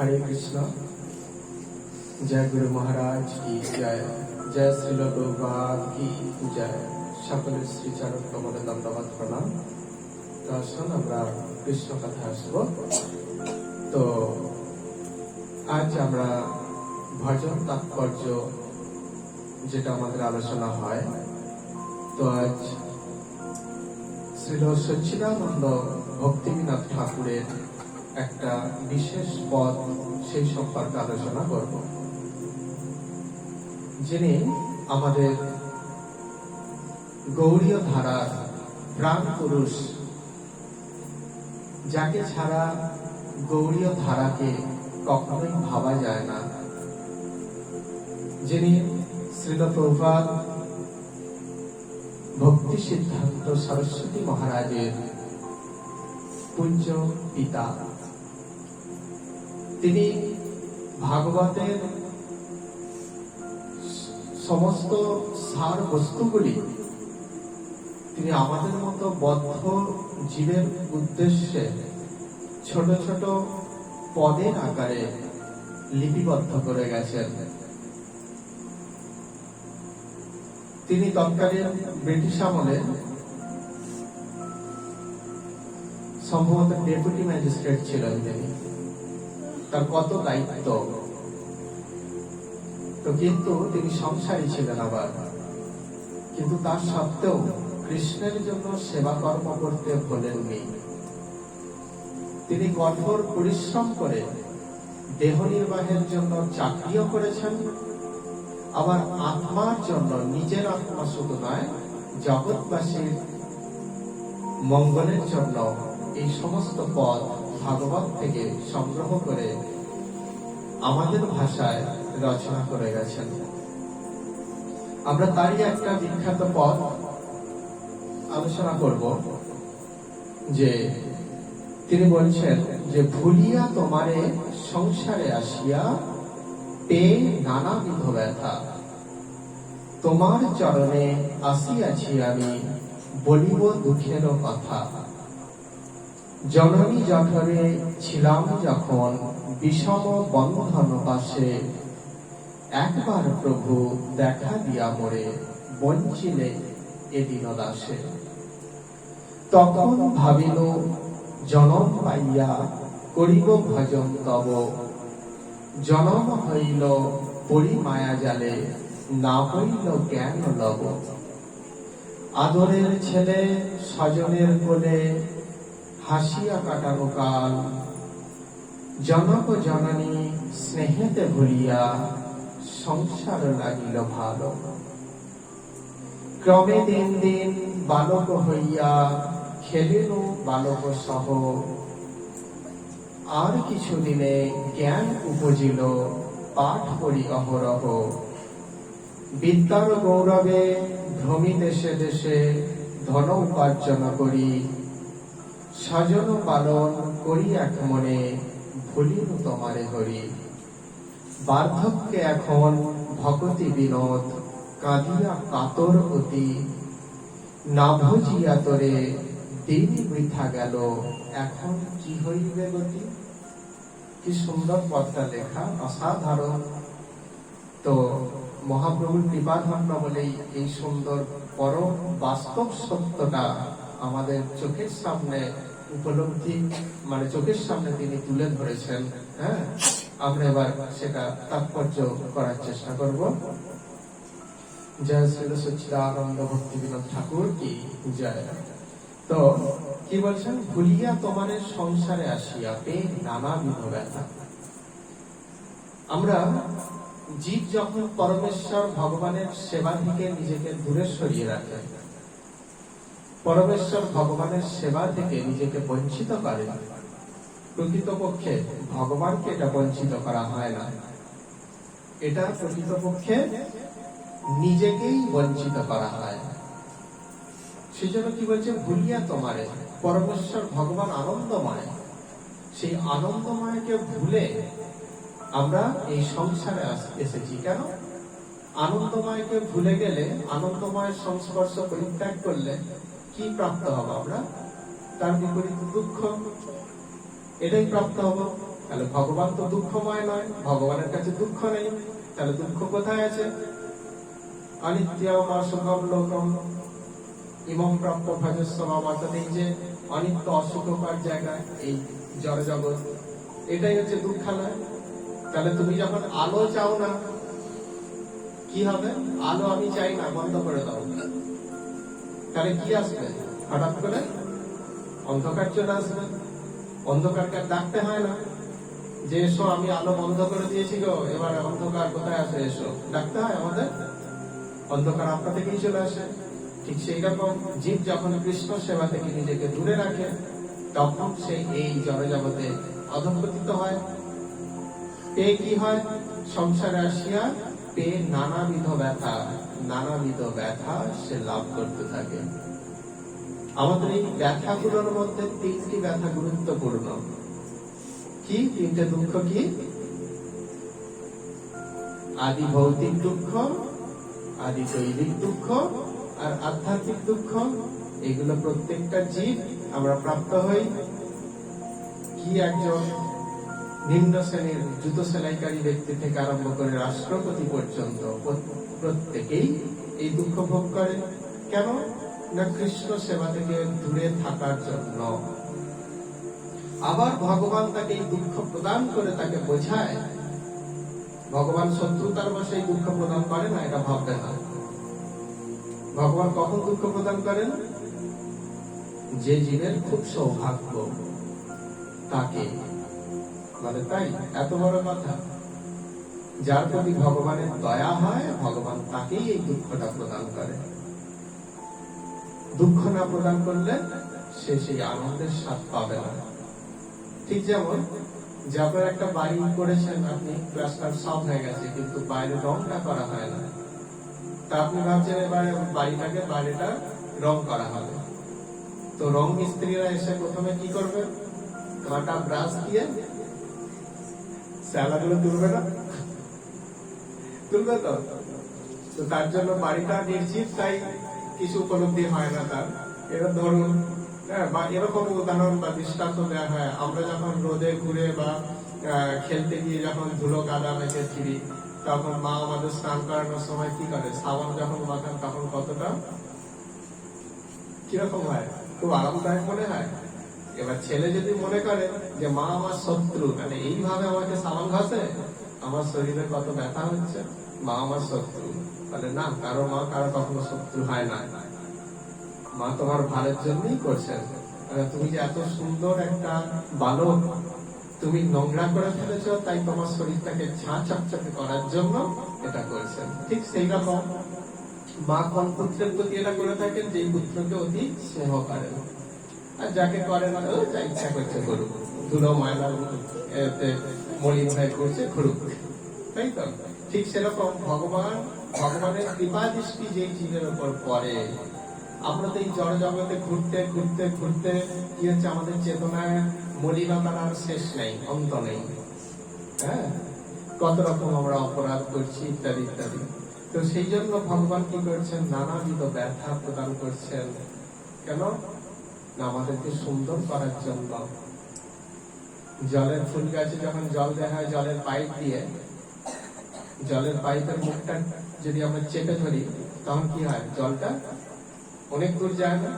हरे कृष्ण। जय गुरु महाराज की जय। जय श्रील प्रभुपाद की जय। सकल श्रीचरण कमले दंडवत प्रणाम। तो आसुन आमरा कृष्ण कथा आसबो। तो आज आमरा भजन तात्पर्य जेटा आमादेर आलोचना हय। तो आज श्रील सच्चिदानंद भक्तिविनोद ठाकुरेर একটা বিশেষ পদ সেই সম্পর্কে আলোচনা করব। যিনি আমাদের গৌড়ীয় ধারার প্রাণ পুরুষ, যাকে ছাড়া গৌড়ীয় ধারাকে কখনোই ভাবা যায় না, যিনি শ্রীল প্রভুপাদ ভক্তি সিদ্ধান্ত সরস্বতী মহারাজের পূজ্য পিতা। তিনি ভাগবতের সমস্ত সার বস্তুগুলি তিনি আমাদের মতো বদ্ধ জীবের উদ্দেশ্যে ছোট ছোট পদের আকারে লিপিবদ্ধ করে গেছেন। তিনি তৎকালীন ব্রিটিশ আমলে সম্ভবত ডেপুটি ম্যাজিস্ট্রেট ছিলেন। তিনি তার কত দায়িত্ব, তো কিন্তু তিনি সংসারী ছিলেন আবার, কিন্তু তার সত্ত্বেও কৃষ্ণের জন্য সেবা কর্ম করতে ভোলেননি। তিনি কঠোর পরিশ্রম করে দেহ নির্বাহের জন্য চাকরিও করেছেন, আবার আত্মার জন্য, নিজের আত্মা শুধু নয়, জগৎবাসীর মঙ্গলের জন্য এই সমস্ত পদ ভাগবত থেকে সংগ্রহ করে আমাদের ভাষায় রচনা করে গেছেন। আমরা তারই একটা বিখ্যাত পদ আলোচনা করব, যে তিনি বলছেন যে ভুলিয়া তোমারে সংসারে আসিয়া পেয়ে নানাবিধ ব্যথা, তোমার চরণে আসিয়াছি আমি বলিব দুঃখের কথা। জননী জঠরে ছিলাম যখন বিষম বন্ধন পাশে, একবার প্রভু দেখা দিয়া মোরে বঞ্চিলে এদিন দাসে। তখন ভাবিল জনম পাইয়া করিব ভজন তব, জনম হইল পরিমায়া জালে না হইল জ্ঞান লব। আদরের ছেলে স্বজনের কোলে হাসিয়া কাটানো কাল, জনক জননী স্নেহেতে ভুলিয়া সংসার লাগিল ভালো। ক্রমে দিন দিন বালক হইয়া খেলিল বালক সহ, আর কিছুদিনে জ্ঞান উপজিল পাঠ করি অহরহ। বিদ্যার গৌরবে ভ্রমি দেশে দেশে ধন উপার্জন করি, স্বজন পালন করি এক মনে ভুলিল তোমারে হরি। বার্ধক্যে এখন ভকতি বিনোদ কাঁদিয়া কাতর অতি, না ভজিয়া তোরে দিন বৃথা গেল এখন কি হইবে গতি। কি সুন্দর পদটা লেখা, অসাধারণ। তো মহাপ্রভুর কৃপাধন্য বলেই এই সুন্দর পরম বাস্তব সত্যটা আমাদের চোখের সামনে উপলব্ধি, মানে চোখের সামনে তিনি তুলে ধরেছেন। হ্যাঁ, আমরা এবার সেটা তাৎপর্য করার চেষ্টা করব। জয় শ্রী সচ্চিদানন্দ ভক্তিবিনোদ ঠাকুর কি জয়। তো কি বলছেন, ভুলিয়া তোমার সংসারে আসিয়া পেয়ে নানাবিধ ব্যথা। আমরা জীব যখন পরমেশ্বর ভগবানের সেবা থেকে নিজেকে দূরে সরিয়ে রাখে, পরমেশ্বর ভগবানের সেবা থেকে নিজেকে বঞ্চিত করে, প্রকৃতপক্ষে ভগবানকে এটা বঞ্চিত করা হয় না, এটা প্রকৃতপক্ষে নিজেকেই বঞ্চিত করা হয়। সেজন্য কি বলছে, ভুলিয়া তোমারে। পরমেশ্বর ভগবান আনন্দময়, সেই আনন্দময়কে ভুলে আমরা এই সংসারে এসেছি। কেন? আনন্দময়কে ভুলে গেলে, আনন্দময়ের সংস্পর্শ পরিত্যাগ করলে কি প্রাপ্ত হব আমরা? তার বিপরীত দুঃখ, এটাই প্রাপ্ত হব। তাহলে ভগবান তো দুঃখময় নয়, ভগবানের কাছে দুঃখ নেই, তাহলে দুঃখ কোথায় আছে? অনিত্যম অসুখম লোকম ইমম প্রাপ্য ভজস্ব মাম, অর্থাৎ এই যে অনিত্য অসুখকর জায়গা এই জড় জগৎ, এটাই হচ্ছে দুঃখালয়। তাহলে তুমি যখন আলো চাও না, কি হবে? আলো আমি চাই না, বন্ধ করে দাও, তাহলে কি আসবে? হঠাৎ করে অন্ধকার চলে আসবে। অন্ধকারকে ডাকতে হয় না যে এসো আমি আলো বন্ধ করে দিয়েছি গো, এবার অন্ধকার কোথায় আসে, এসো, ডাকতে হয় আমাদের? অন্ধকার আপনা থেকেই চলে আসে। ঠিক সেই রকম জীব যখন কৃষ্ণ সেবা থেকে নিজেকে দূরে রাখে, তখন সে এই জড় জগতে অধঃপতিত হয়। পেয়ে কি হয়? সংসারে আসিয়া পেয়ে নানাবিধ ব্যথা সে লাভ করতে থাকে। আমাদের এই ব্যথাগুলোর মধ্যে তিনটি ব্যথা গুরুত্বপূর্ণ। কি তিনটে দুঃখ? কি? আদি ভৌতিক দুঃখ, আদি দৈবিক দুঃখ, আর আধ্যাত্মিক দুঃখ। এগুলো প্রত্যেকটা জীব আমরা প্রাপ্ত হই। কি একজন নিম্ন শ্রেণীর জুতো সেলাইকারী ব্যক্তি থেকে আরম্ভ করে রাষ্ট্রপতি পর্যন্ত প্রত্যেকেই এই দুঃখ ভোগ করে। কেন না? কৃষ্ণ সেবা থেকে দূরে থাকার জন্য। আবার ভগবান তাকে এই দুঃখ প্রদান করে তাকে বোঝায়। ভগবান শত্রুতার বশে এই দুঃখ প্রদান করে না, এটা ভাববে না। ভগবান কখন দুঃখ প্রদান করেন? যে জীবের খুব সৌভাগ্য তাকে, মানে তাই এত বড় কথা, যার প্রতি ভগবানের দয়া হয়, ভগবান তাকেই এই দুঃখটা প্রদান করে। দুঃখ না প্রদান করলে সে সেই আনন্দের স্বাদ পাবে না। ঠিক যেমন যে আপনার একটা বাড়ি করেছেন, আপনি প্লাস্টার সব হয়ে গেছে, কিন্তু বাইরে রংটা করা হয় না। তা আপনি ভাবছেন এবারে বাড়িটা রং করা হবে। তো রং মিস্ত্রিরা এসে প্রথমে কি করবে? কাঁটা ব্রাশ দিয়ে শ্যালাগুলো তুলবে না? তুলবে তো। তো তার জন্য বাড়িটা নির্জীব, তাই কিছু উপলব্ধি হয় না তার। এরা ধরুন বা এরকম উদাহরণ বা দৃষ্টান্ত দেওয়া হয়, আমরা যখন রোদে ঘুরে বা খেলতে গিয়ে যখন ধুলো কাদা মেখে ফিরি, তখন মা আমাদের স্নান করানোর সময় কি করে? সাবান যখন মাখান তখন কতটা কিরকম হয়? খুব আরামদায়ক মনে হয়। এবার ছেলে যদি মনে করে যে মা আমার শত্রু, মানে এইভাবে আমাকে সাবান ঘষে, আমার শরীরে কত ব্যথা হচ্ছে, মা আমার শত্রু। তাহলে না, কারো মা কারো কখনো শত্রু হয় না। মা তোমার ভালোর জন্যই করছেন। তুমি যে এত সুন্দর একটা বালক, তুমি নোংরা করে ফেলেছ, তাই তোমার শরীরটাকে ঝাঁ চকচকে করার জন্য এটা করছেন। ঠিক সেই রকম মা কোন পুত্রের প্রতি এটা করে থাকেন? যে পুত্রকে অতি স্নেহ করেন। আর যাকে করেন যা ইচ্ছা করছে করুক, ধুলো ময়লা মলিন হয়ে করছে ঘুরুক, তাই তো? ঠিক সেরকম ভগবানের কৃপা দৃষ্টি যে জীবের উপর পড়ে, আমরা তো এই জড় জগতে ঘুরতে ঘুরতে ঘুরতে কি হচ্ছে? আমাদের চেতনায় মলিনতার আর শেষ নেই, অন্ত নেই। হ্যাঁ, কত রকম আমরা অপরাধ করছি, ইত্যাদি ইত্যাদি। তো সেই জন্য ভগবান কি করছেন? নানাবিধ ব্যথা প্রদান করছেন। কেন না? আমাদেরকে সুন্দর করার জন্য। জলের ফুল গাছে যখন জল দেওয়া হয় জলের পাইপ দিয়ে, জলের পাইপের মুখটা যদি আমরা চেপে ধরি, তখন কি হয়? জলটা অনেক দূর যায় না।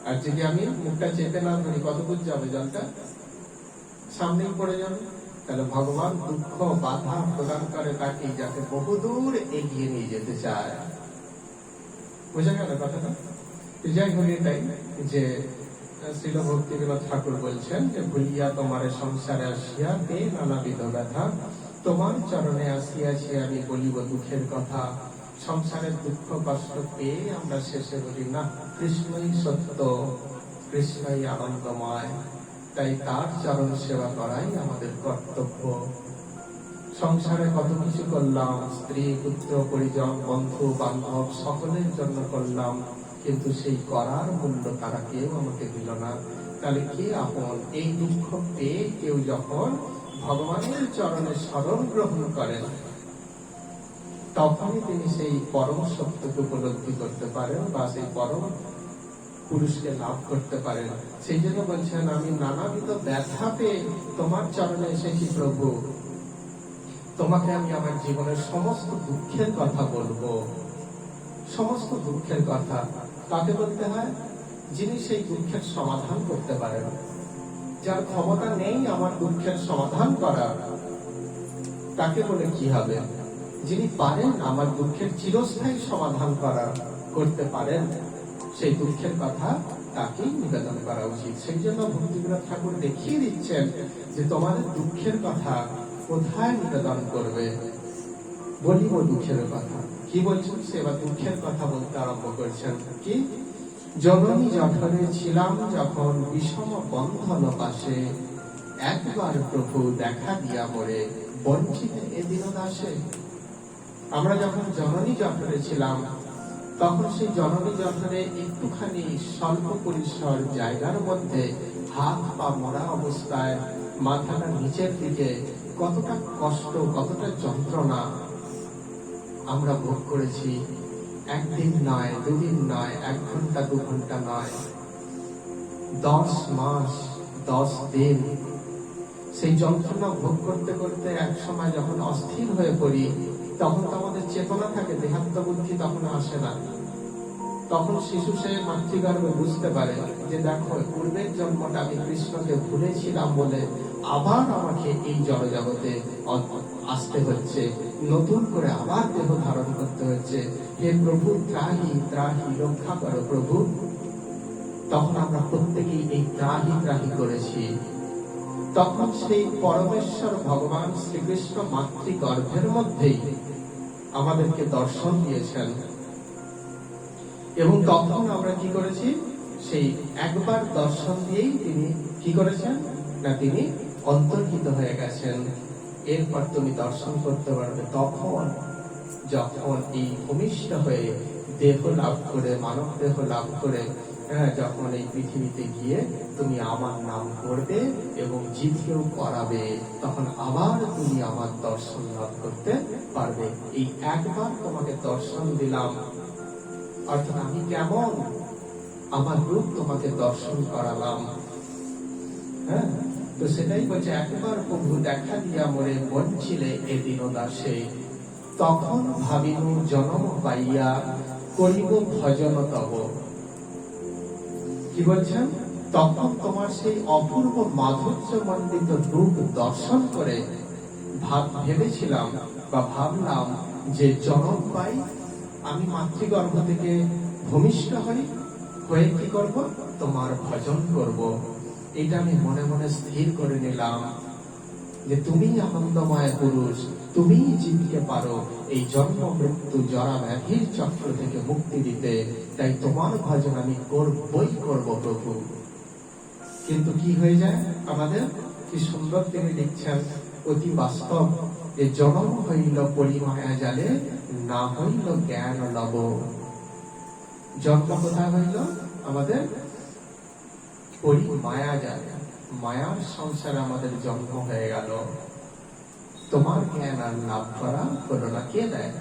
আর যদি আমি মুখটা চেপে না ধরি, কত দূর যাবে জলটা? সামনেই পড়ে যাবে। তাহলে ভগবান দুঃখ বাধা প্রদান করে তাকে, যাতে বহুদূর এগিয়ে নিয়ে যেতে চায়। বোঝা গেল কথাটা? যাই হোক, এটাই যে শ্রীল ভক্তিবিনোদ ঠাকুর বলছেন যে ভুলিয়া তোমার সংসারে আসিয়া তে নানাবিধ ব্যথা, তোমার চরণে আসিয়াছি আমি বলিব দুঃখের কথা। সংসারের দুঃখ কষ্ট পেয়ে আমরা শেষে বলি না, কৃষ্ণই সত্য, কৃষ্ণই আনন্দময়, তাই তার চরণ সেবা করাই আমাদের কর্তব্য। সংসারে কত কিছু করলাম, স্ত্রী পুত্র পরিজন বন্ধু বান্ধব সকলের জন্য করলাম, কিন্তু সেই করার মূল্য তারা কেউ আমাকে দিল না। তাহলে কে আপন? এই দুঃখ পেয়ে কেউ যখন ভগবানের চরণে শরণ গ্রহণ করেন, তখনই তিনি সেই পরম সত্যকে উপলব্ধি করতে পারেন, বা সেই পরম পুরুষকে লাভ করতে পারেন। সেই জন্য বলছেন, আমি নানাবিধ ব্যথা পেয়ে তোমার চরণে এসেছি প্রভু, তোমাকে আমি আমার জীবনের সমস্ত দুঃখের কথা বলবো। সমস্ত দুঃখের কথা কাকে বলতে হয়? যিনি সেই দুঃখের সমাধান করতে পারেন। যার ক্ষমতা নেই আমার দুঃখের সমাধান করা, তাকে বলে কি হবে? যিনি পারেন আমার দুঃখের চিরস্থায়ী সমাধান করতে পারেন, সেই দুঃখের কথা তাকেই নিবেদন করা উচিত। সেই জন্য ভক্তিবিনোদ ঠাকুর দেখিয়ে দিচ্ছেন যে তোমাদের দুঃখের কথা কোথায় নিবেদন করবে? বলিব দুঃখের কথা। কি বলছেন? সে এবার দুঃখের কথা বলতে আরম্ভ করছেন। কি? জননী জঠরে ছিলাম যখন বিষম বন্ধন পাশে, একবার প্রভু দেখা দিয়া মোরে বঞ্চিত এ দীনদাসে। আমরা যখন জননী জঠরে ছিলাম, তখন সেই জননী জঠরে একটুখানি স্বল্প পরিসর জায়গার মধ্যে হাত পা মোড়া অবস্থায় মাথাটা নিচের দিকে কতটা কষ্ট, কতটা যন্ত্রণা আমরা ভোগ করেছি। একদিন নয়, দুদিন নয়, 1 ঘন্টা 2 ঘন্টা নয়, 10 মাস 10 দিন সেই যন্ত্রণা ভোগ করতে করতে এক সময় যখন অস্থির হয়ে পড়ি, তখন তো আমাদের চেতনা থাকে, দেহাত্ম বুদ্ধি তখন আসে না। তখন শিশু সে মাতৃগর্ভে বুঝতে পারে যে দেখো, পূর্বের জন্মটা আমি কৃষ্ণকে ভুলেছিলাম বলে আবার আমাকে এই জড়জগতে আসতে হচ্ছে, নতুন করে আবার দেহ ধারণ করতে হচ্ছে। হে প্রভু, ত্রাহি ত্রাহি, রক্ষা করো প্রভু। তখন আমরা প্রত্যেকেই এই ত্রাহি ত্রাহি করেছি। তখন সেই পরমেশ্বর ভগবান শ্রীকৃষ্ণ মাতৃগর্ভের মধ্যেই আমাদেরকে দর্শন দিয়েছেন, এবং তখন আমরা কি করেছি? সেই একবার দর্শন দিয়েই তিনি কি করেছেন না, তিনি অন্তর্হিত হয়ে গেছেন। এরপর তুমি দর্শন করতে পারবে তখন, যখন এই ভূমিষ্ঠ হয়ে দেহ লাভ করে, মানব দেহ লাভ করে, যখন এই পৃথিবীতে গিয়ে তুমি আমার নাম করবে এবং জিথিও করাবে, তখন আবার তুমি আমার দর্শন লাভ করতে পারবে। এই একবার তোমাকে দর্শন দিলাম, অর্থাৎ আমি কেমন, আমার রূপ তোমাকে দর্শন করালাম। হ্যাঁ, তো সেটাই বলছে, একবার প্রভু দেখা দিয়া মোরে বঞ্চিলে এ দীনদাসে, তখন ভাবিনু জনম পাইয়া করিব ভজন তব। কি বলছেন? তখন তোমার সেই অপূর্ব মাধুর্য মণ্ডিত রূপ দর্শন করে ভেবেছিলাম বা ভাবলাম যে জনম পাই, আমি মাতৃগর্ভ থেকে ভূমিষ্ঠ হয়ে কি করব? তোমার ভজন করব। এটা আমি মনে মনে স্থির করে নিলাম যে তুমি আনন্দময় পুরুষ, তুমি জীবকে পারো এই জন্ম মৃত্যু জরা ব্যাধির চক্র থেকে মুক্তি দিতে, তাই তোমার ভজন আমি করবই করব প্রভু। কিন্তু কি হয়ে যায় আমাদের? কি সুন্দর তিনি লিখছেন, অতি বাস্তব, যে জনম হইল পরিমায়া জালে, না হইল জ্ঞান লব। জন্ম কোথায় হইল? আমাদের পরিমায়া জালে, মায়ার সংসারে আমাদের জন্ম হয়ে গেল। তোমার জ্ঞান আর লাভ করা হলো না। কে দেয়?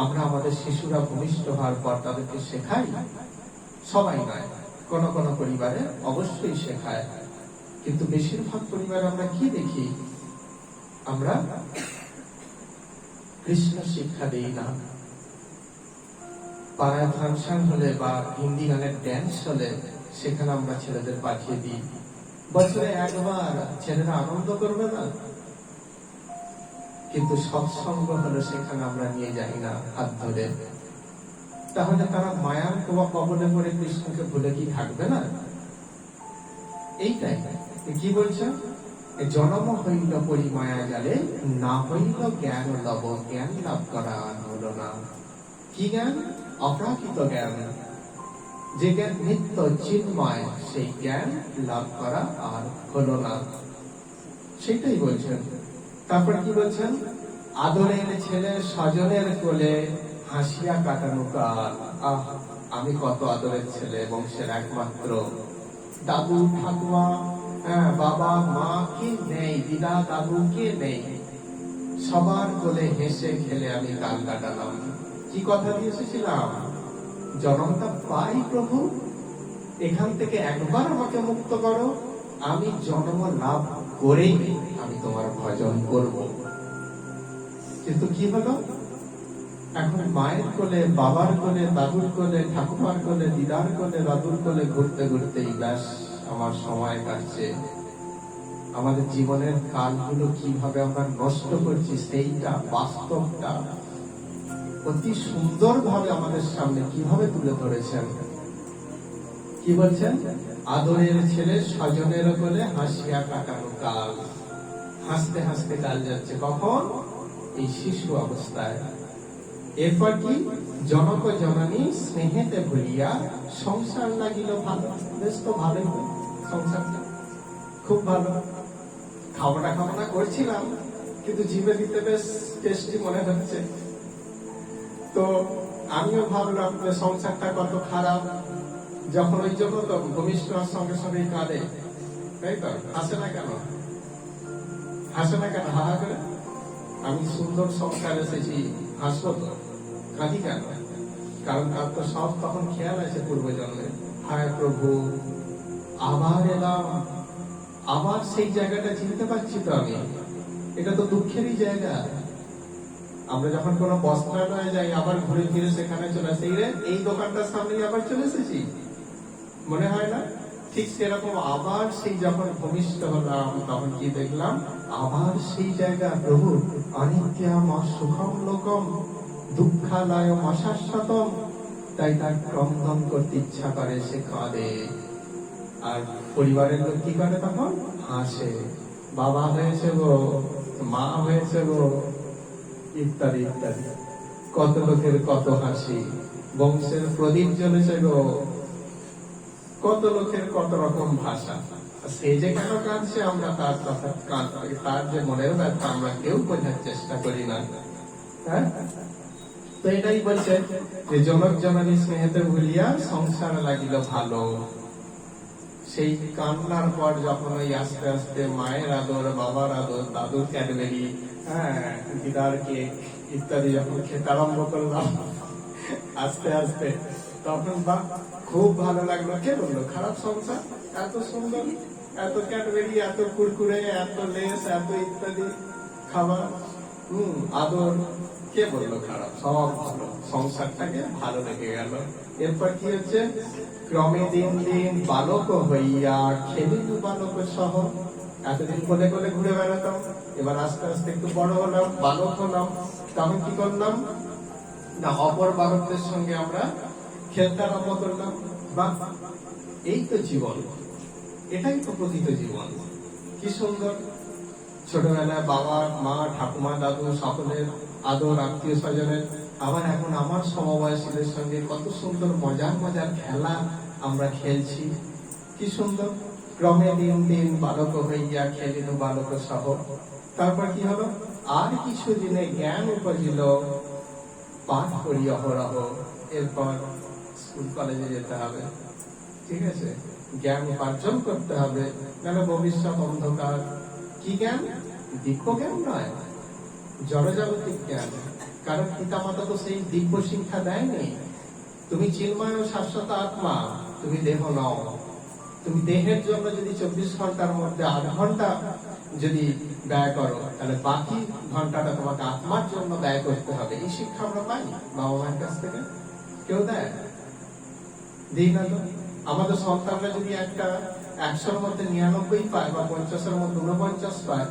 আমরা আমাদের শিশুরা ভূমিষ্ঠ হওয়ার পর তাদেরকে শেখাই, সবাই নয়, কোন কোন পরিবারে অবশ্যই শেখায়, কিন্তু বেশিরভাগ পরিবারে আমরা কি দেখি? আমরা কৃষ্ণ শিক্ষা দেই না। পাড়ায় ফাংশন হলে বা হিন্দি গানের ড্যান্স হলে সেখানে আমরা ছেলেদের পাঠিয়ে দিই। বছরে একবার ছেলেরা আনন্দ করবে না, কিন্তু সৎসঙ্গ হলো সেখানে আমরা নিয়ে যাই না হাত ধরে। তাহলে তারা মায়ার কবলে পড়ে কৃষ্ণকে ভুলে কি থাকবে না? এইটাই কি বলছে, জনম হইল পরিমায়া জালে, না হইল জ্ঞান লব। জ্ঞান লাভ করা হলো না। কি জ্ঞান? অপ্রাকৃত জ্ঞান, যে জ্ঞান নিত্য চিন্ময়, সেই জ্ঞান লাভ করা আর হলো না। সেটাই বলছেন। তারপর কি বলছেন? আদরের ছেলে স্বজনের কোলে হাসিয়া কাটানো কাল। আহ, আমি কত আদরের ছেলে, বংশের একমাত্র। দাদু ঠাকুমা, বাবা মা কে নেই, দিদা দাদু কে নেই, সবার কোলে হেসে খেলে আমি কাল কাটালাম। কি কথা দিয়ে এসেছিলাম? জনমটা পাই প্রভু, এখান থেকে একবার আমাকে মুক্ত করো, আমি জন্ম লাভ করেই আমি তোমার ভজন করব। কিন্তু কি হলো, এখন মায়ের কোলে, বাবার কোলে, দাদুর কোলে, ঠাকুমার কোলে, দিদার কোলে, দাদুর কোলে ঘুরতে ঘুরতেই ব্যাস আমার সময় কাটছে। আমাদের জীবনের কালগুলো কিভাবে আমরা নষ্ট করছি সেইটা বাস্তবটা অতি সুন্দর ভাবে আমাদের সামনে কিভাবে তুলে ধরেছেন। কি বলছেন, আদরের ছেলে স্বজনের কোলে হাসিয়া কাটানো কাল। হাসতে হাসতে কাল যাচ্ছে, কখন? এই শিশু অবস্থায়। এরপর কি, জনক জননী স্নেহেতে ভুলিয়া সংসার লাগিল ভালো। বেশ তো ভালোই, সংসারটা খুব ভালো। খাওয়াটা করছিলাম, কিন্তু জিভে দিতে বেশ টেস্টি মনে হচ্ছে। তো আমিও ভাবলাম যে সংসারটা কত খারাপ। যখন ওই জন্য তো ভূমিষ্ঠ সঙ্গে সঙ্গে কাঁদে, তাই তো? হাসে না কেন? হাসে না কেন? হাহা করে আমি সুন্দর সংসার এসেছি, হাসবো তো, কাঁদি কেন? কারণ তার তো সব তখন খেয়াল আছে পূর্বজন্মে। হায় প্রভু, আবার এলাম, আবার সেই জায়গাটা চিনতে পারছি তো আমি। এটা তো দুঃখেরই জায়গা। আমরা যখন কোনো বস্ত্রালয়ে যাই, আবার ঘুরে ফিরে সেখানে চলে আসি, এই দোকানটার সামনে আবার চলে এসেছি, মনে হয় না? ঠিক সেরকম আবার সেই যখন ভূমিষ্ঠ হলাম, তখন কি দেখলাম, আবার সেই জায়গা। প্রভু, অনিত্যম সুখম লোকম দুঃখালয় অশাশ্বতম। তাই তার ক্রন্দন করতে ইচ্ছা করে, সে কাঁদে। আর পরিবারের লোক কি করে তখন? হাসে। বাবা হয়েছে গো, মা হয়েছে গো, ইত্যাদি ইত্যাদি। কত লোকের কত হাসি। বংশের প্রদীপ জ্বলেছে গো, কত লোকের কত রকম ভাষা। সে যে কেন কাঁদছে, আমরা তার কথা তার যে মনের ব্যথা আমরা কেউ বোঝার চেষ্টা করি না। হ্যাঁ, তো এটাই বলছে যে জনক জননী স্নেহেতে ভুলিয়া সংসার লাগিল ভালো। সেই কান্নার পর যখন ওই আস্তে আস্তে মায়ের আদর, বাবার আদর, দাদুর ক্যাডবেরি, দিদার কেক ইত্যাদি যখন খেতে আরম্ভ করলাম আস্তে আস্তে, তখন বা খুব ভালো লাগলো। কে বললো খারাপ সংসার? এত সুন্দর, এত ক্যাডবেরি, এত কুরকুরে, এত লেস, এত ইত্যাদি খাবার, আদর, কে বললো খারাপ? সব ভালো, সংসারটাকে ভালো লেগে গেল। এরপর কি হচ্ছে, ক্রমে দিন দিন বালক হইয়া খেলিল বালক সহ। এতদিন কোলে কোলে ঘুরে বেড়াতাম, এবার আস্তে আস্তে একটু বড় হলাম, বালক হলাম। তখন কি করলাম না, অপর বালকদের সঙ্গে আমরা খেলতে আরম্ভ করলাম। বা এই তো জীবন, এটাই তো প্রকৃত জীবন। কি সুন্দর। ছোটবেলায় বাবা মা ঠাকুমা দাদু সকলের আদর, আত্মীয় স্বজনের। আবার এখন আমার সমবয়সীদের সঙ্গে কত সুন্দর মজার মজার খেলা আমরা খেলছি। কি সুন্দর। ক্রমে দিন দিন বালক হইয়া খেলিল বালক সহ। তারপর কি হলো, আর কিছু দিনে জ্ঞান উপজিল, পাঠ করি অহরহ। এরপর স্কুল কলেজে যেতে হবে, ঠিক আছে, জ্ঞান উপার্জন করতে হবে, কেন ভবিষ্যৎ অন্ধকার। কি জ্ঞান? দিব্য জ্ঞান নয়, জড়জাগতিক জ্ঞান। কারণ পিতামাতা তো সেই দিব্য শিক্ষা দেয়নি। তুমি চিন্ময় ও শাশ্বত আত্মা, তুমি দেহ নও। তুমি দেহের জন্য যদি 24 ঘন্টার মধ্যে 8 ঘন্টা যদি ব্যয় করো, তাহলে বাকি ঘন্টাটা তোমাকে আত্মার জন্য ব্যয় করতে হবে। এই শিক্ষা আমরা পাই বাবা মায়ের কাছ থেকে? কেউ দেয়? দিই না তো। আমাদের সন্তানরা যদি একটা 100-র মধ্যে 99 পায় বা 50-এর মধ্যে 49 পায়,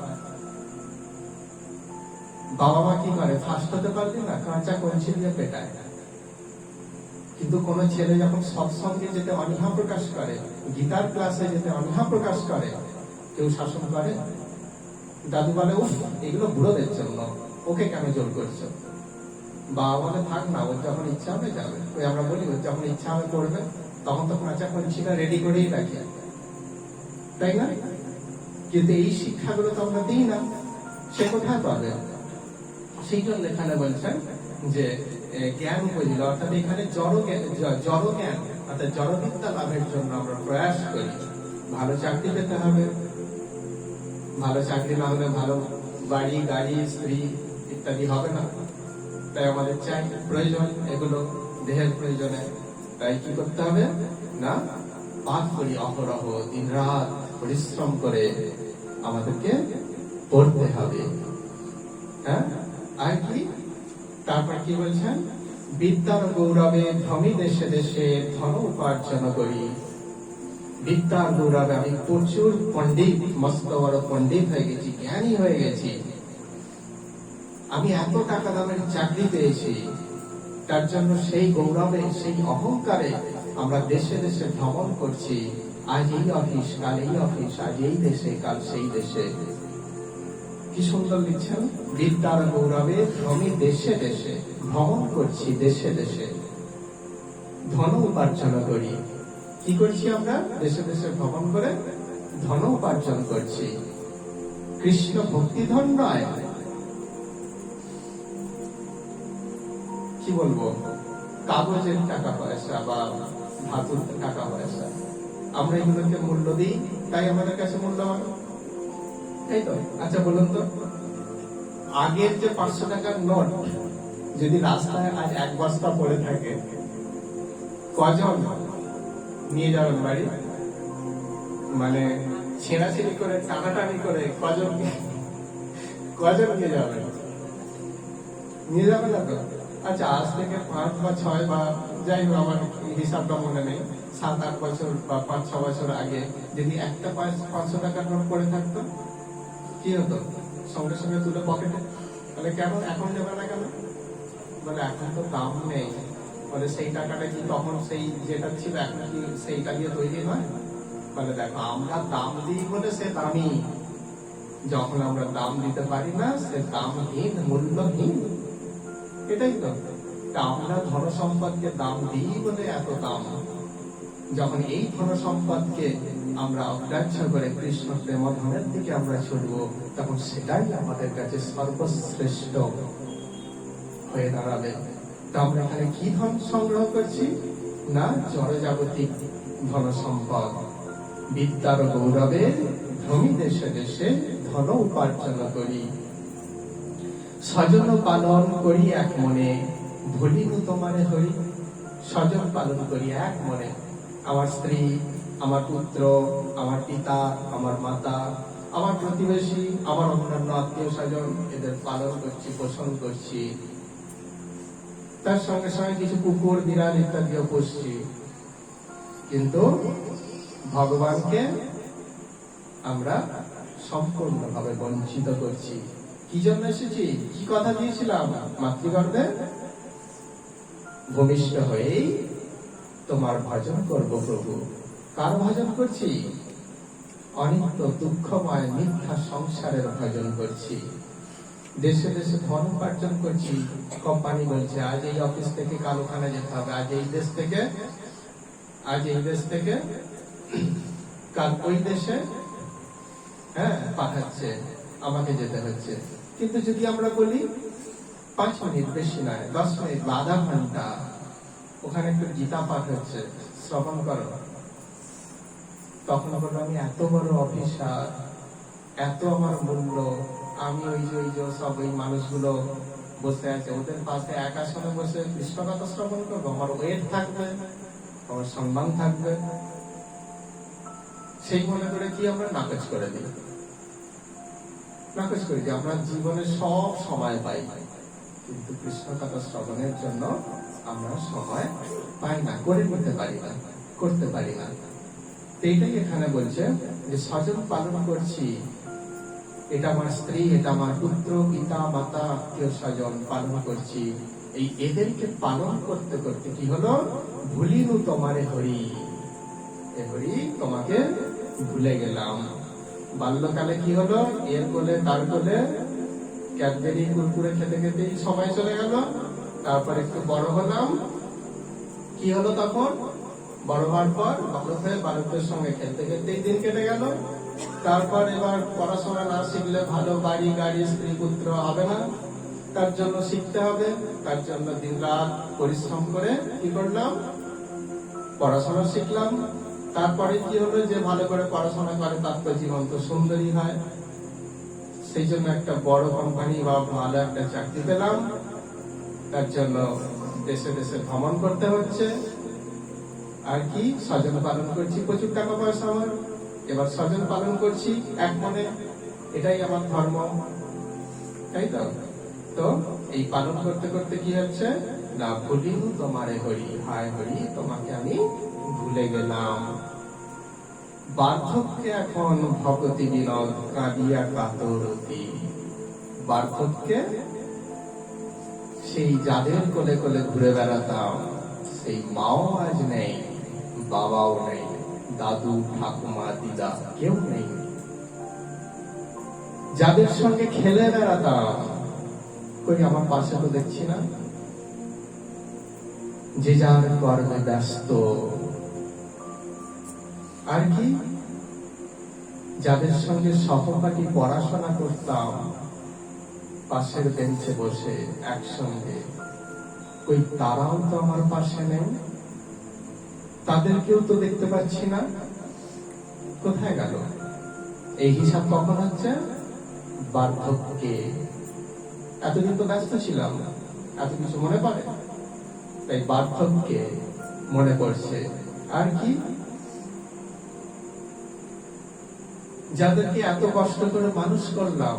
বাবা মা কি করে? ফার্স্ট হতে পারলি না, কাঁচা কঞ্চি দিয়ে পেটায়। কিন্তু কোন ছেলে যখন সৎসঙ্গে যেতে অনীহা প্রকাশ করে, গীতার ক্লাসে যেতে অনীহা প্রকাশ করে, কেউ শাসন করে? দাদু বলে, উফ, এগুলো বুড়োদের জন্য, ওকে কেন জোর করছো? বাবা বলে, থাক না, ওর যখন ইচ্ছা হবে যাবে। ওই আমরা বলি, ওর যখন ইচ্ছা হবে করবে, তখন তো কাঁচা কঞ্চিটা রেডি করেই রাখি, তাই না? কিন্তু এই শিক্ষাগুলো তো আমরা দিই না। সে কোথায় পাবে? সেই জন্য এখানে বলছেন যে জ্ঞান উপজিল, অর্থাৎ এখানে জড় জ্ঞান অর্থাৎ জড়বিদ্যা লাভের জন্য আমরা প্রয়াস করি। ভালো চাকরি পেতে হবে, ভালো চাকরি না হলে ভালো বাড়ি গাড়ি স্ত্রী ইত্যাদি হবে না। তাই আমাদের চাই, প্রয়োজন, এগুলো দেহের প্রয়োজনে। তাই কি করতে হবে না, পাঠ করি অহরহ, দিন রাত পরিশ্রম করে আমাদেরকে পড়তে হবে। হ্যাঁ, আর কি তারপর কি বলছেন, বিদ্যার গৌরবে ভ্রমি দেশে দেশে ধন উপার্জন করি। বিদ্যার গৌরবে আমি প্রচুর পণ্ডিত, মস্ত বড় পণ্ডিত হয়ে গেছি, জ্ঞানী হয়ে গেছি, আমি এত টাকা দামের চাকরি পেয়েছি, তার জন্য সেই গৌরবে, সেই অহংকারে আমরা দেশে দেশে ভ্রমণ করছি। আজ এই অফিস, কাল এই অফিস, আজ এই দেশে, কাল সেই দেশে। কি সুন্দর লিখছেন, বিদ্যার গৌরবে ভ্রমি দেশে দেশে, ভ্রমণ করছি দেশে দেশে, ধন উপার্জন করি। কি করছি আমরা? দেশে দেশে ভ্রমণ করে ধন উপার্জন করছি। কৃষ্ণ ভক্তিধন নয়, কি বলবো, কাগজের টাকা পয়সা বা ধাতুর টাকা পয়সা, আমরা এগুলোকে মূল্য দিই, তাই আমাদের কাছে মূল্যবান, তাই তো? আচ্ছা বলুন তো, আগের যে 500 টাকার নোট যদি রাস্তায় আজ 1 বস্তা পড়ে থাকে, কজন নিয়ে যাবেন বাড়ি? মানে ছেঁড়াছিড়ি করে, টানাটানি করে কজন নিয়ে যাবেন? নিয়ে যাবেন না তো? আচ্ছা, আজ থেকে 5 বা 6 বা যাই হোক, আমার হিসাবটা মনে নেই, 7-8 বছর বা 5-6 বছর আগে যদি একটা 500 টাকার নোট পড়ে থাকতো, কি হতো? সঙ্গে সঙ্গে তুলে পকেটে। তাহলে কেন এখন নেবে না কেন? বলে এখন তো দাম নেই। বলে সেই টাকাটা কি তখন সেই যেটা ছিল এখন কি সেইটা দিয়ে তৈরি হয়? বলে দেখো, আমরা দাম দিই বলে সে দামি, যখন আমরা দাম দিতে পারি না সে দামহীন, মূল্যহীন। এটাই তো, আমরা ধন সম্পদকে দাম দিই বলে এত দাম। যখন এই ধন সম্পদকে আমরা অগ্রাহ্য করে কৃষ্ণ প্রেম ধনের দিকে আমরা ছুটব, তখন সেটাই আমাদের কাছে সর্বশ্রেষ্ঠ হয়ে দাঁড়াবে। তো আমরা এখানে কি ধন সংগ্রহ করছি? না, জড়জাগতিক ধন সম্পদ। বিদ্যার গৌরবে ভ্রমি দেশে দেশে ধন উপার্জন করি। স্বজন পালন করি এক মনে, ভুলিনু তোমারে হরি। স্বজন পালন করি এক মনে, আমার স্ত্রী, আমার পুত্র, আমার পিতা, আমার মাতা, আমার প্রতিবেশী, আমার অন্যান্য আত্মীয় স্বজন, এদের পালন করছি, পোষণ করছি। তার সঙ্গে সঙ্গে কিছু কুকুর, বিড়াল ইত্যাদিও পুষছি। কিন্তু ভগবানকে আমরা সম্পূর্ণভাবে বঞ্চিত করছি। কি জন্য এসেছি? কি কথা দিয়েছিলাম? মাতৃগর্ভে ভূমিষ্ঠ হয়েই তোমার ভজন করব প্রভু। কার ভজন করছি? অনিত্য দুঃখময় মিথ্যা সংসারের ভজন করছি। দেশে দেশে ধন উপার্জন করছি। কোম্পানি বলছে আজ এই অফিস থেকে কাল ওখানে যেতে হবে, আজ এই দেশ থেকে কাল ওই দেশে পাঠাচ্ছে, আমাকে যেতে হচ্ছে। কিন্তু যদি আমরা বলি 5 মিনিট, বেশি নয়, 10 মিনিট বা আধা ঘন্টা, ওখানে একটু গীতা পাঠ হচ্ছে, শ্রবণ করো, তখন বলবো আমি এত বড় অফিসার, এত আমার মূল্য, আমি ওই যে সব ওই মানুষগুলো বসে আছে ওদের পাশে এক আসনে বসে কৃষ্ণ কথা শ্রবণ করবো, আমার ওয়েট থাকবে, আমার সম্মান থাকবে। সেই মনে করে কি আমরা নাকচ করে দিই, আমরা জীবনে সব সময় পাই, কিন্তু কৃষ্ণ কথা শ্রবণের জন্য আমরা সময় পাই না, করে নিতে পারি না, করতে পারি না। এইটাই এখানে বলছে যে স্বজন পালন করছি, এটা আমার স্ত্রী, এটা আমার পুত্র, পিতা, মাতা, আত্মীয় স্বজন পালন করছি। এই এদেরকে পালন করতে করতে কি হলো? ভুলিনু তোমারে হরি, এ হরি তোমাকে ভুলে গেলাম। বাল্যকালে কি হলো? এর কোলে তার কোলে ক্যাডবেরি কুরকুরে খেতে খেতেই সময় চলে গেল। তারপর একটু বড় হলাম, কি হলো তখন? বড় হওয়ার পর বালক হয়ে বালকদের সঙ্গে খেলতে খেলতেই দিন কেটে গেল। তারপর এবার পড়াশোনা না শিখলে ভালো বাড়ি গাড়ি স্ত্রী পুত্র হবে না, তার জন্য শিখতে হবে। তার জন্য দিন রাত পরিশ্রম করে কি করলাম? পড়াশোনা শিখলাম। তারপরে কি হলো? যে ভালো করে পড়াশোনা করে তার তো জীবন তো সুন্দরী হয়, সেই জন্য একটা বড় কোম্পানি বা ভালো একটা চাকরি পেলাম। তার জন্য দেশে দেশে ভ্রমণ করতে হচ্ছে। আর কি স্বজন পালন করছি, প্রচুর টাকা পয়সা আমার, এবার স্বজন পালন করছি এক মনে, এটাই আমার ধর্ম, তাই তো? তো এই পালন করতে করতে কি হচ্ছে না, ভুলিও তোমারে হরি, হায় হরি তোমাকে আমি ভুলে গেলাম। বার্ধক্যে এখন ভগতি বিনোদ কাঁদিয়া কাতরতি। বার্ধক্যে সেই যাদের কোলে কোলে ঘুরে বেড়াতাম, সেই মাও আজ নেই, বাবাও নেই, দাদু ঠাকুমা দিদা কেউ নেই। যাদের সঙ্গে খেলে বেড়াতাম, কই আমার পাশে তো দেখছি না। যে যার কর্মে ব্যস্ত। আর কি যাদের সঙ্গে সহপাঠী পড়াশোনা করতাম, পাশের বেঞ্চে বসে একসঙ্গে, ওই তারাও তো আমার পাশে নেই, তাদেরকেও তো দেখতে পাচ্ছি না, কোথায় গেল? এই হিসাব কখন হচ্ছে? বার্ধক্যে। এতদিন তো ব্যস্ত ছিলাম, এত কিছু মনে পড়ে, তাই বার্ধক্যে মনে পড়ছে। আর কি যাদেরকে এত কষ্ট করে মানুষ করলাম,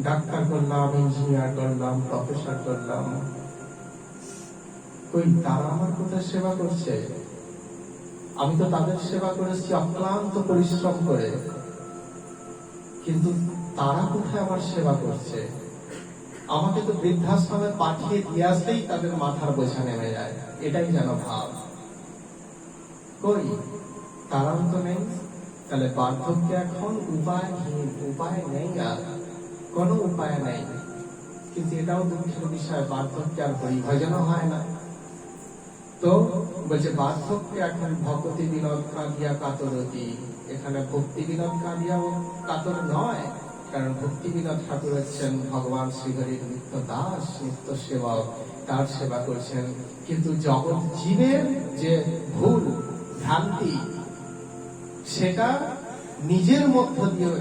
ডাক্তার করলাম, ইঞ্জিনিয়ার করলাম, প্রফেসর করলাম, ওই তারা আমার কোথায় সেবা করছে? আমি তো তাদের সেবা করেছি অক্লান্ত পরিশ্রম করে, কিন্তু তারা কোথায় আমার সেবা করছে? আমাকে তো বৃদ্ধাশ্রমে পাঠিয়ে দিয়ে আসলেই তাদের মাথার বোঝা নেমে যায়, এটাই যেন ভাব। কই তারাও তো নেই। তাহলে বার্ধক্যে এখন উপায়হীন, উপায় নেই, আর কোনো উপায় নেই। কিন্তু এটাও দুঃখের বিষয়, বার্ধক্যে আর হরিভজন হয় না। তো বলছে বার্ধক্যে এখন ভক্তি বিনোদ কাঁদিয়া কাতরতি। এখানে ভক্তি বিনোদ কাঁদিয়া কাতর নয়, কারণ ভক্তি বিনোদ ঠাকুর হচ্ছেন ভগবান শ্রীহরির নিত্য দাস, নিত্য সেবক, তার সেবা করছেন। কিন্তু জগৎ জীবের যে ভুল ভ্রান্তি, সেটা নিজের মধ্য দিয়ে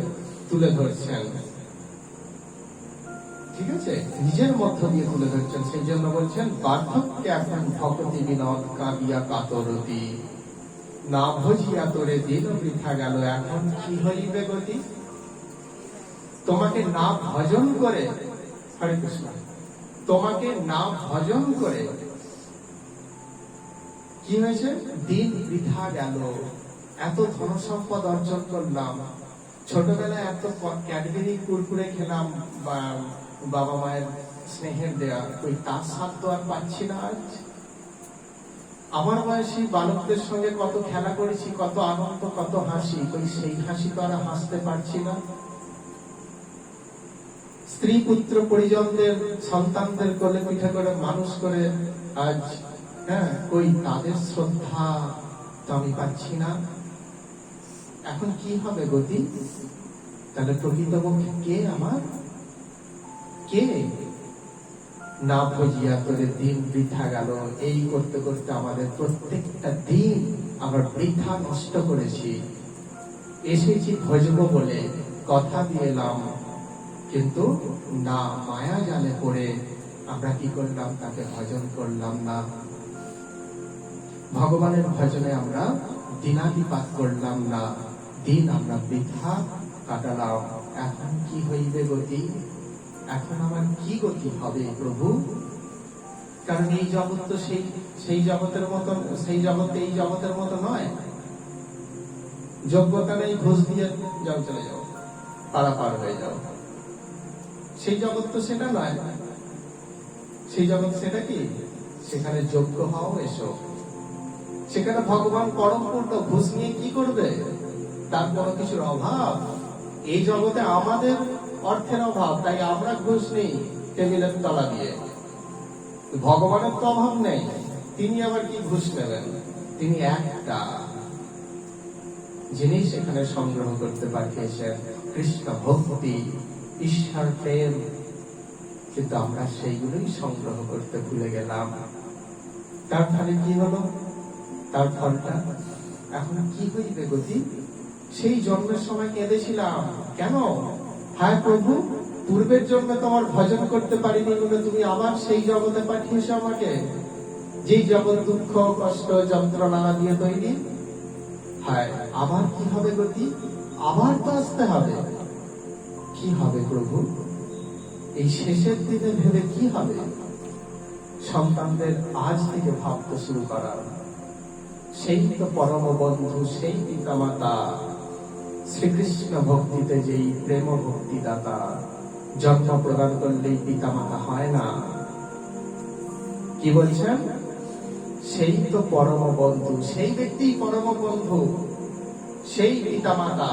তুলে ধরছেন, ঠিক আছে, নিজের মধ্য দিয়ে তুলে ধরছেন। সেই জন্য বলছেন বার্ধক্যে এখন ভক্তি বিনোদ কাঁদিয়া কাতরতি। না ভজিয়া তোরে দিন বৃথা গেল, এখন কি হইবে গতি? তোমাকে না ভজন করে, হরে কৃষ্ণ, তোমাকে না ভজন করে কি হয়েছে? দিন বৃথা গেল। এত ধন সম্পদ অর্জন করলাম, ছোটবেলায় এত ক্যাডবেরি কুরকুরে খেলাম, বাবা মায়ের স্নেহের দেয়া, ওই তার স্বাদ তো আর পাচ্ছি না আজ। আমার বয়সী বালকদের সঙ্গে কত খেলা করেছি, কত আনন্দ, কত হাসি, ওই সেই হাসি তো আর হাসতে পারছি না। স্ত্রী পুত্র পরিজনদের, সন্তানদের কোলে পিঠে করে মানুষ করে আজ, হ্যাঁ, ওই তাদের শ্রদ্ধা তো আমি পাচ্ছি না। এখন কি হবে গতি? তাহলে প্রকৃতপক্ষে কে আমার? কে? না ভজিয়া তোরে দিন বৃথা গেল। এই করতে করতে আমাদের প্রত্যেকটা দিন আমরা বৃথা নষ্ট করেছি। এসেছি ভজব বলে, কথা দিয়ে এলাম, কিন্তু না মায়া জালে পড়ে আমরা কি করলাম? তাকে ভজন করলাম না। ভগবানের ভজনে আমরা দিনাতিপাত করলাম না, দিন আমরা বৃথা কাটালাম। এখন কি হইবে গতি? এখন আমার কি গতি হবে প্রভু? কারণ এই জগৎ তো সেই জগতের মতো, সেই জগৎ এই জগতের মতো নয়। যোগ্যতা নেই, ঘুষ দিয়ে যাও, চলে যাও, পারাপার হয়ে যাও। সেই জগৎ তো সেটা নয়। সেই জগৎ সেটা কি? সেখানে যোগ্য হও, এসো। সেখানে ভগবান পরম পূর্ণ, ঘুষ নিয়ে কি করবে? তার কোনো কিছুর অভাব। এই জগতে আমাদের অর্থের অভাব, তাই আমরা ঘুষ নেই টেবিলের তলা দিয়ে। ভগবানের তো অভাব নেই, তিনি আবার কি ঘুষ নেবেন? তিনি একটা জিনিস এখানে সংগ্রহ করতে পাঠিয়েছেন, কৃষ্ণ ভক্তি, ঈশ্বর প্রেম। কিন্তু আমরা সেইগুলোই সংগ্রহ করতে ভুলে গেলাম। তার ফলে কি হলো? তার ফলটা এখন কি হইবে গতি? সেই জন্মের সময় কেঁদেছিলাম, কেন? হায় প্রভু, পূর্বের জন্মে তোমার ভজন করতে পারিনি বলে তুমি আবার সেই জগতে পাঠিয়েছো আমাকে, যে জগৎ দুঃখ কষ্ট যন্ত্রণা দিয়ে তৈরি, হায় আবার কি হবে গতি, আবার তো আসতে হবে। কি হবে প্রভু, এই শেষের দিনে ভেবে কি হবে? সন্তানদের আজ থেকে ভাবতে শুরু করা। সেই তো পরম বন্ধু, সেই পিতা মাতা, শ্রীকৃষ্ণ ভক্তিতে যেই প্রেম ভক্তি দাতা, জন্ম প্রদান করলেই পিতা মাতা হয় না। কি বলছেন? সেই তো পরম বন্ধু, সেই ব্যক্তি পরম বন্ধু, সেই পিতা মাতা,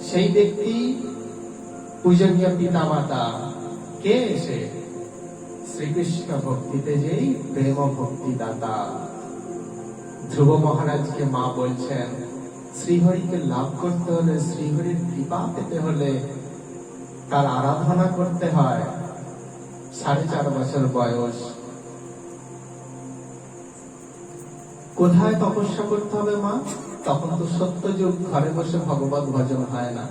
সেই ব্যক্তি পূজনীয় পিতা মাতা। কে এসে? শ্রীকৃষ্ণ ভক্তিতে যেই প্রেম ভক্তি দাতা। ধ্রুব মহারাজকে মা বলছেন, শ্রীহরিকে লাভ করতে হলে, শ্রীহরির কৃপা পেতে হলে তার আরাধনা করতে হয়। 4.5 বছর বয়স। কোথায় তপস্যা করতে হবে মা? তখন তো সত্যযুগ, ঘরে বসে ভগবত ভজন হয় না,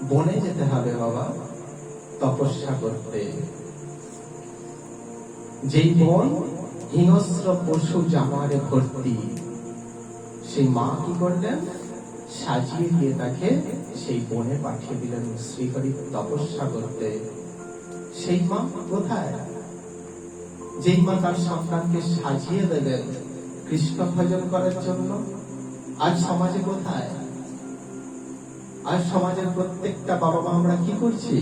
বনে যেতে হবে বাবা তপস্যা করতে। যেই বন হিংস্র পশু জানোয়ারে ভর্তি, সেই মা কি করলেন? সাজিয়ে দিয়ে তাকে সেই বনে পাঠিয়ে দিলেন শ্রীহরি তপস্যা করতে। সেই মা কোথায়? যেই মা তার সন্তানকে সাজিয়ে দেবেন কৃষ্ণ ভজন করার জন্য, আজ সমাজে কোথায়? আজ সমাজের প্রত্যেকটা বাবা মা আমরা কি করছি?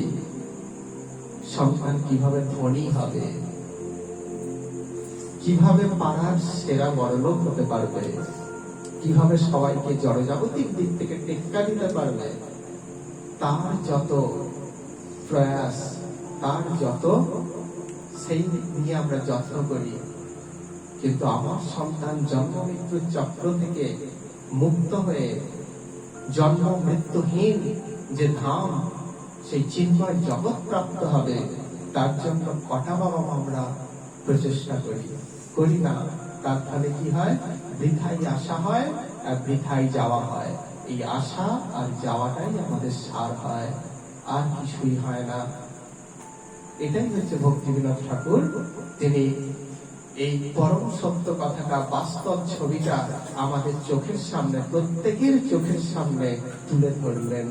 সন্তান কিভাবে ধনী হবে, কিভাবে পাড়ার সেরা বড়লোক হতে পারবে, কিভাবে সবাইকে জড়জাগতিক দিক থেকে টেক্কা দিতে পারবে, তার যত প্রয়াস, তার যত সেই নিয়ে আমরা যত্ন করি। কিন্তু আমার সন্তান জন্ম মৃত্যুর চক্র থেকে মুক্ত হয়ে জন্ম মৃত্যুহীন যে ধাম, সেই চিন্ময় জগৎ প্রাপ্ত হবে, তার জন্য কটা বাবা আমরা প্রচেষ্টা করি না। তার ফলে কি হয়? বৃথাই আসা হয় আর বৃথাই যাওয়া হয়। এই আশা আর যাওয়াটাই আমাদের সার হয়, আর কিছুই হয় না। এটাই হচ্ছে ভক্তিবিনোদ ঠাকুর, তিনি এই পরম সত্য কথাটা, বাস্তব ছবিটা আমাদের চোখের সামনে, প্রত্যেকের চোখের সামনে তুলে ধরলেন।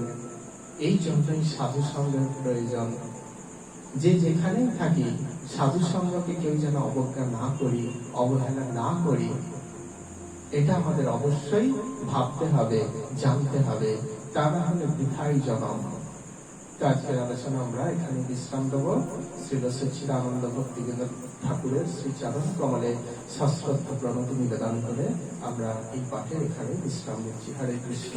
এই জন্যই সাধু সঙ্গের প্রয়োজন। যে যেখানেই থাকি, সাধু সঙ্গকে কেউ যেন অবজ্ঞা না করি, অবহেলা না করি, এটা আমাদের অবশ্যই ভাবতে হবে, জানতে হবে। তা না হলে বৃথাই জনম। আজকের আলোচনা আমরা এখানে বিশ্রাম দেব। শ্রীল সচ্চিদানন্দ ভক্তিবিনোদ ঠাকুরের শ্রীচরণ কমলে সশ্রদ্ধ প্রণতি নিবেদন করে আমরা এই পাঠে এখানে বিশ্রাম নিচ্ছি। হরে কৃষ্ণ।